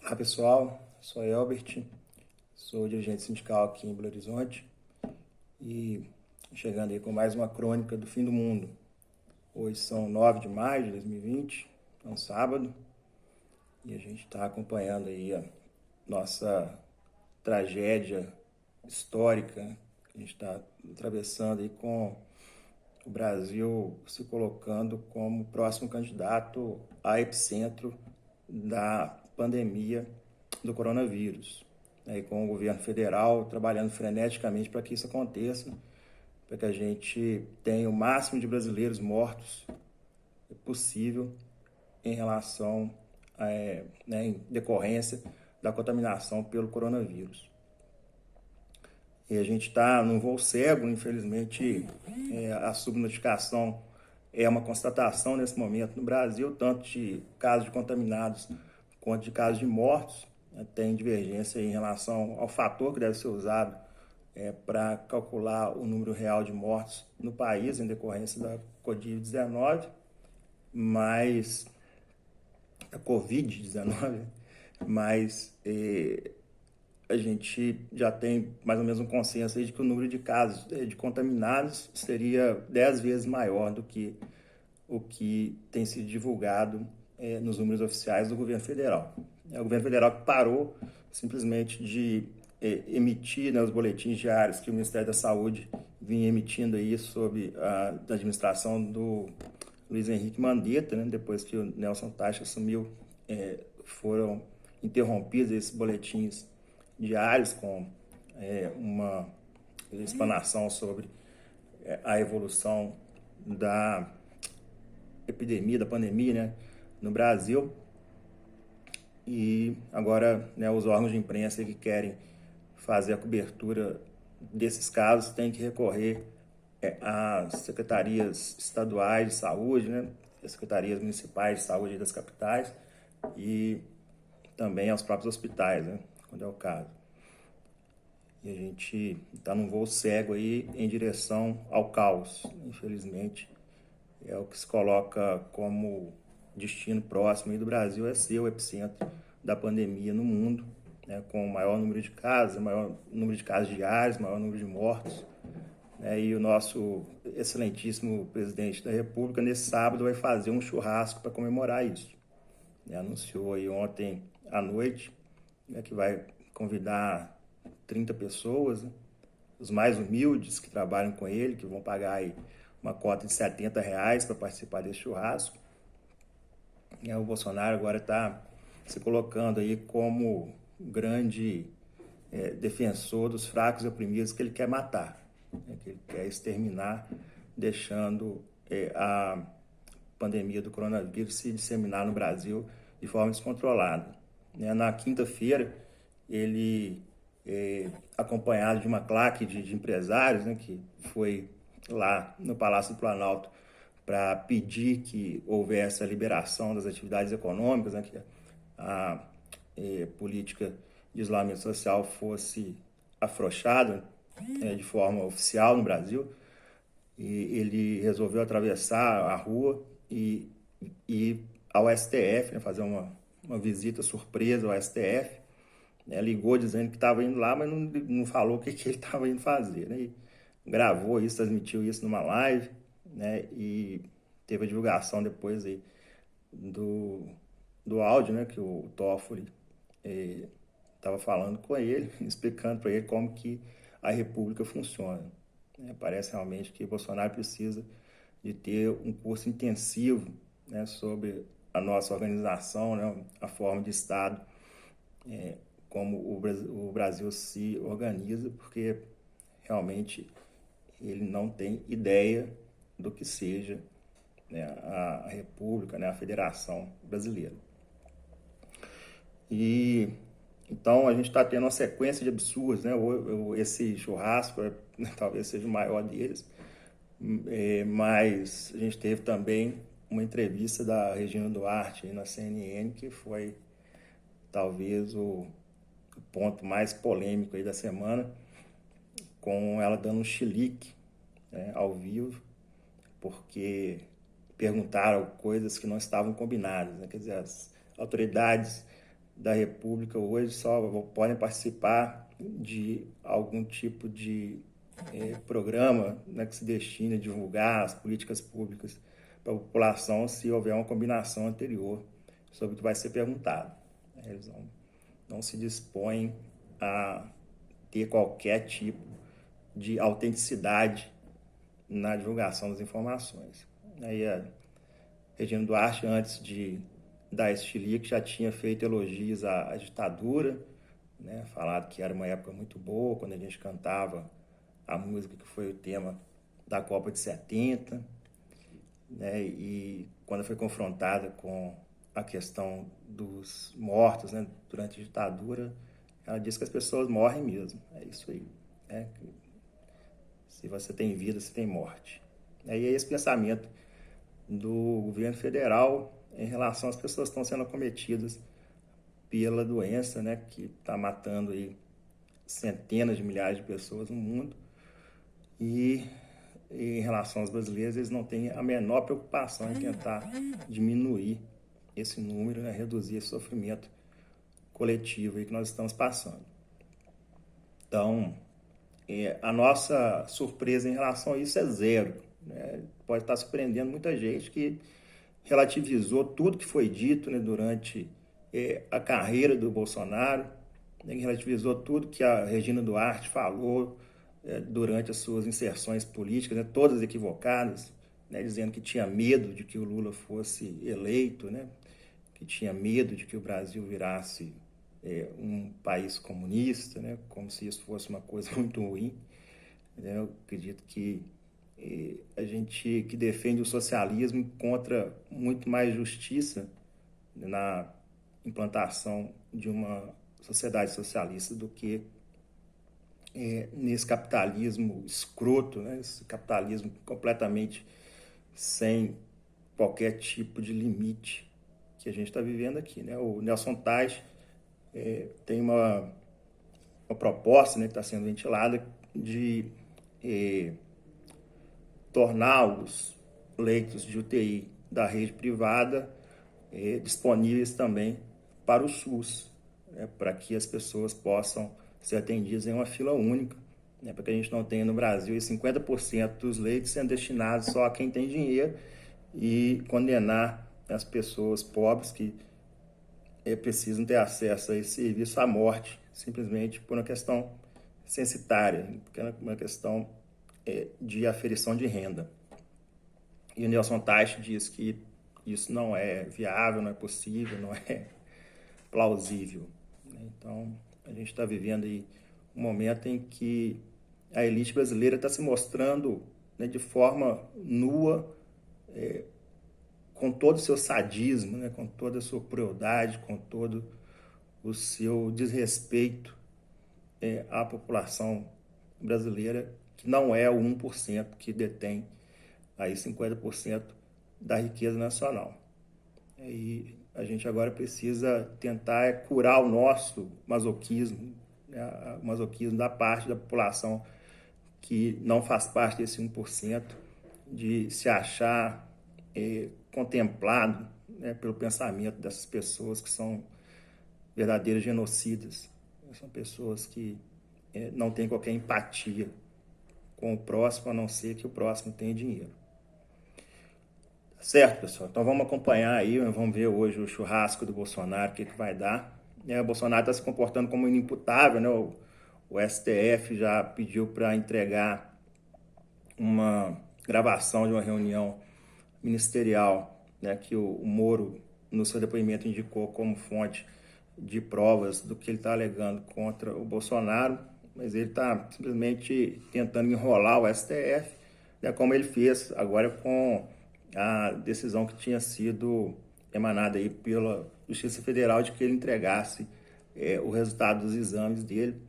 Olá pessoal, sou Elbert, sou dirigente sindical aqui em Belo Horizonte e chegando aí com mais uma crônica do fim do mundo. Hoje são 9 de maio de 2020, é um sábado, e a gente está acompanhando aí a nossa tragédia histórica que a gente está atravessando aí com o Brasil se colocando como próximo candidato a epicentro da pandemia do coronavírus. E com o governo federal trabalhando freneticamente para que isso aconteça, para que a gente tenha o máximo de brasileiros mortos possível em relação em decorrência da contaminação pelo coronavírus. E a gente está num voo cego, infelizmente, a subnotificação é uma constatação nesse momento no Brasil, tanto de casos de contaminados quanto de casos de mortos. Tem divergência em relação ao fator que deve ser usado para calcular o número real de mortos no país em decorrência da Covid-19, mas a Covid-19, mas a gente já tem mais ou menos um consenso aí de que o número de casos de contaminados seria 10 vezes maior do que o que tem sido divulgado nos números oficiais do governo federal. É o governo federal que parou simplesmente de emitir, né, os boletins diários que o Ministério da Saúde vinha emitindo aí sob a administração do Luiz Henrique Mandetta, né, depois que o Nelson Teich assumiu, foram interrompidos esses boletins diários com uma explanação sobre a evolução da epidemia, da pandemia, né, no Brasil. E agora, né, os órgãos de imprensa que querem fazer a cobertura desses casos têm que recorrer às secretarias estaduais de saúde, né, as secretarias municipais de saúde das capitais e também aos próprios hospitais, né, quando é o caso. E a gente está num voo cego aí em direção ao caos, infelizmente. É o que se coloca como destino próximo aí do Brasil, é ser o epicentro da pandemia no mundo, né, com o maior número de casos, maior número de casos diários, maior número de mortos. E o nosso excelentíssimo presidente da República, nesse sábado, vai fazer um churrasco para comemorar isso. Anunciou aí ontem à noite, que vai convidar 30 pessoas, né, os mais humildes que trabalham com ele, que vão pagar aí uma cota de R$ 70 para participar desse churrasco. O Bolsonaro agora está se colocando aí como grande defensor dos fracos e oprimidos que ele quer matar, que ele quer exterminar, deixando a pandemia do coronavírus se disseminar no Brasil de forma descontrolada. Na quinta-feira, ele, acompanhado de uma claque de empresários, né, que foi lá no Palácio do Planalto para pedir que houvesse a liberação das atividades econômicas, né, que a política de isolamento social fosse afrouxada de forma oficial no Brasil. E ele resolveu atravessar a rua e ir ao STF, né, fazer uma visita surpresa ao STF. Ligou dizendo que estava indo lá, mas não falou o que ele estava indo fazer. Né? E gravou isso, transmitiu isso numa live, né? E teve a divulgação depois aí do áudio, né? Que o Toffoli estava falando com ele, explicando para ele como que a República funciona. Parece realmente que Bolsonaro precisa de ter um curso intensivo, né, sobre a nossa organização, né, a forma de Estado, como o Brasil se organiza, porque realmente ele não tem ideia do que seja, né, a República, né, a Federação Brasileira. E então a gente está tendo uma sequência de absurdos, né? Esse churrasco talvez seja o maior deles, mas a gente teve também uma entrevista da Regina Duarte na CNN, que foi talvez o ponto mais polêmico aí da semana, com ela dando um chilique, né, ao vivo, porque perguntaram coisas que não estavam combinadas, né? Quer dizer, as autoridades da República hoje só podem participar de algum tipo de programa, né, que se destina a divulgar as políticas públicas para a população se houver uma combinação anterior sobre o que vai ser perguntado. Eles não se dispõem a ter qualquer tipo de autenticidade na divulgação das informações. Aí a Regina Duarte, antes de dar esse chilique, já tinha feito elogios à ditadura, né, falado que era uma época muito boa, quando a gente cantava a música que foi o tema da Copa de 70, né, e quando foi confrontada com a questão dos mortos, né, durante a ditadura, ela disse que as pessoas morrem mesmo, é isso aí, né? Se você tem vida, você tem morte. E é esse pensamento do governo federal em relação às pessoas que estão sendo acometidas pela doença, né, que está matando aí centenas de milhares de pessoas no mundo. E em relação aos brasileiros, eles não têm a menor preocupação em tentar diminuir esse número, né, reduzir esse sofrimento coletivo aí que nós estamos passando. Então, a nossa surpresa em relação a isso é zero, né? Pode estar surpreendendo muita gente que relativizou tudo que foi dito, né, durante a carreira do Bolsonaro, né, relativizou tudo que a Regina Duarte falou durante as suas inserções políticas, né, todas equivocadas, né, dizendo que tinha medo de que o Lula fosse eleito, né, que tinha medo de que o Brasil virasse um país comunista, né, como se isso fosse uma coisa muito ruim. Né? Eu acredito que a gente que defende o socialismo encontra muito mais justiça na implantação de uma sociedade socialista do que nesse capitalismo escroto, né? Esse capitalismo completamente sem qualquer tipo de limite que a gente está vivendo aqui, né? O Nelson Tais tem uma proposta, né, que está sendo ventilada de tornar os leitos de UTI da rede privada disponíveis também para o SUS, né, para que as pessoas possam ser atendidas em uma fila única, né, para que a gente não tenha no Brasil 50% dos leitos sendo destinados só a quem tem dinheiro e condenar as pessoas pobres que precisam ter acesso a esse serviço à morte, simplesmente por uma questão censitária, uma questão de aferição de renda. E o Nelson Teich diz que isso não é viável, não é possível, não é plausível. Então, a gente está vivendo aí um momento em que a elite brasileira está se mostrando, né, de forma nua, com todo o seu sadismo, né, com toda a sua crueldade, com todo o seu desrespeito à população brasileira, que não é o 1% que detém aí 50% da riqueza nacional. E a gente agora precisa tentar curar o nosso masoquismo, né, o masoquismo da parte da população que não faz parte desse 1%, de se achar contemplado, né, pelo pensamento dessas pessoas que são verdadeiros genocidas. São pessoas que não têm qualquer empatia com o próximo, a não ser que o próximo tenha dinheiro. Certo, pessoal? Então vamos acompanhar aí, vamos ver hoje o churrasco do Bolsonaro, o que vai dar. O Bolsonaro está se comportando como inimputável, né? O STF já pediu para entregar uma gravação de uma reunião ministerial, né, que o Moro, no seu depoimento, indicou como fonte de provas do que ele está alegando contra o Bolsonaro, mas ele está simplesmente tentando enrolar o STF, né, como ele fez agora com a decisão que tinha sido emanada aí pela Justiça Federal de que ele entregasse o resultado dos exames dele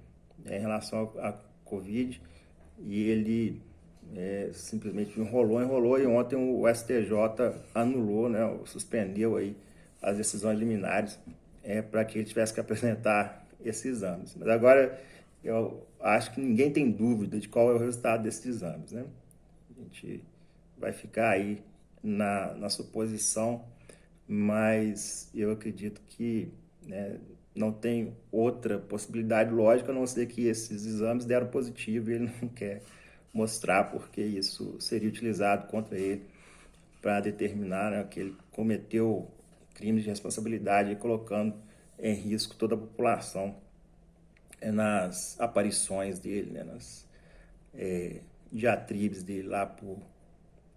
em relação à Covid, e ele simplesmente enrolou, e ontem o STJ anulou, né, suspendeu aí as decisões liminares para que ele tivesse que apresentar esses exames. Mas agora eu acho que ninguém tem dúvida de qual é o resultado desses exames, né? A gente vai ficar aí na suposição, mas eu acredito que né? Não tem outra possibilidade lógica a não ser que esses exames deram positivo e ele não quer mostrar porque isso seria utilizado contra ele para determinar, né, que ele cometeu crimes de responsabilidade, colocando em risco toda a população nas aparições dele, né, nas diatribes dele lá por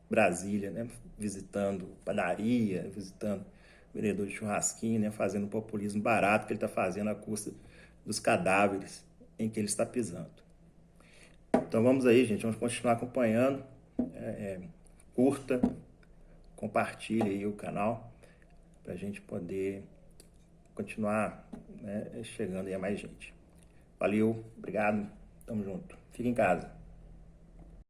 Brasília, né, visitando padaria, visitando vendedor de churrasquinho, né, fazendo populismo barato que ele está fazendo à custa dos cadáveres em que ele está pisando. Então vamos aí, gente, vamos continuar acompanhando. Curta, compartilhe aí o canal para a gente poder continuar, né, chegando aí a mais gente. Valeu, obrigado, tamo junto. Fica em casa.